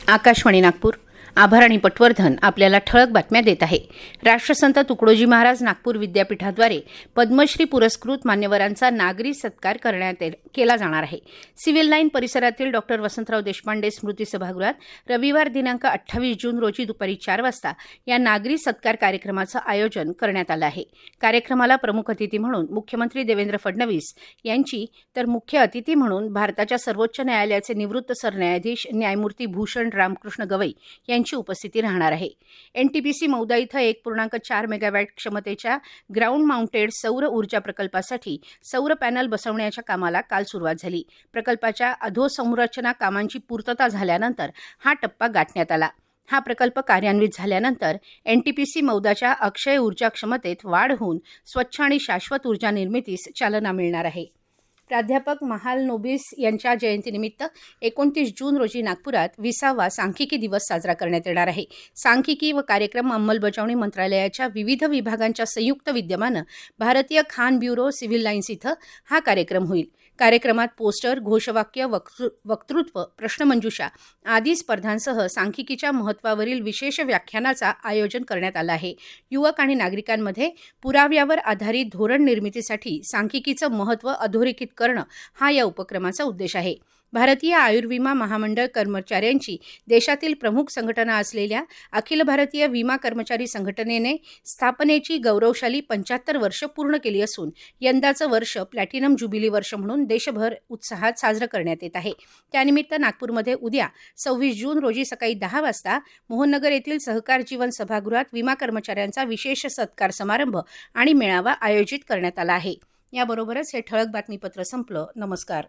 आकाशवाणी नागपूर. आभार आणि पटवर्धन आपल्याला ठळक बातम्या देत आहे. राष्ट्रसंत तुकडोजी महाराज नागपूर विद्यापीठाद्वारे पद्मश्री पुरस्कृत मान्यवरांचा नागरी सत्कार केला जाणार आहे. सिव्हिल लाईन परिसरातील डॉ. वसंतराव देशपांडे स्मृती सभागृहात रविवार दिनांक 28 जून रोजी दुपारी 4 वाजता या नागरी सत्कार कार्यक्रमाचं आयोजन करण्यात आलं आहे. कार्यक्रमाला प्रमुख अतिथी म्हणून मुख्यमंत्री देवेंद्र फडणवीस यांची तर मुख्य अतिथी म्हणून भारताच्या सर्वोच्च न्यायालयाचे निवृत्त सरन्यायाधीश न्यायमूर्ती भूषण रामकृष्ण गवई यांची उपस्थिती राहणार आहे. एनटीपीसी मौदा इथं 1.4 मेगावॅट क्षमतेच्या ग्राउंड माउंटेड सौर ऊर्जा प्रकल्पासाठी सौर पॅनल बसवण्याच्या कामाला काल सुरुवात झाली. प्रकल्पाच्या अधोसंरचना कामांची पूर्तता झाल्यानंतर हा टप्पा गाठण्यात आला. हा प्रकल्प कार्यान्वित झाल्यानंतर एनटीपीसी मौदाच्या अक्षय ऊर्जा क्षमतेत वाढ होऊन स्वच्छ आणि शाश्वत ऊर्जा निर्मितीस चालना मिळणार आहे. प्राध्यापक महालनोबिस यांच्या जयंतीनिमित्त 29 जून रोजी नागपुरात 20वा सांख्यिकी दिवस साजरा करण्यात येणार आहे. सांख्यिकी व कार्यक्रम अंमलबजावणी मंत्रालयाच्या विविध विभागांच्या संयुक्त विद्यमानं भारतीय खान ब्युरो सिव्हिल लाईन्स इथं हा कार्यक्रम होईल. कार्यक्रमात पोस्टर, घोषवाक्य, वक्तृत्व, प्रश्नमंजुषा आदी स्पर्धांसह सांख्यिकीच्या महत्त्वावरील विशेष व्याख्यानाचा आयोजन करण्यात आलं आहे. युवक आणि नागरिकांमध्ये पुराव्यावर आधारित धोरण निर्मितीसाठी सांख्यिकीचं महत्त्व अधोरेखित करणं हा या उपक्रमाचा उद्देश आहे. भारतीय आयुर्विमा महामंडळ कर्मचाऱ्यांची देशातील प्रमुख संघटना असलेल्या अखिल भारतीय विमा कर्मचारी संघटनेने स्थापनेची गौरवशाली 75 वर्ष पूर्ण केली असून यंदाचं वर्ष प्लॅटिनम ज्युबिली वर्ष म्हणून देशभर उत्साहात साजरं करण्यात येत आहे. त्यानिमित्त नागपूरमध्ये उद्या 26 जून रोजी सकाळी 10 वाजता मोहननगर येथील सहकार जीवन सभागृहात विमा कर्मचाऱ्यांचा विशेष सत्कार समारंभ आणि मेळावा आयोजित करण्यात आला आहे. याबरोबरच हे ठळक बातमीपत्र संपलं. नमस्कार.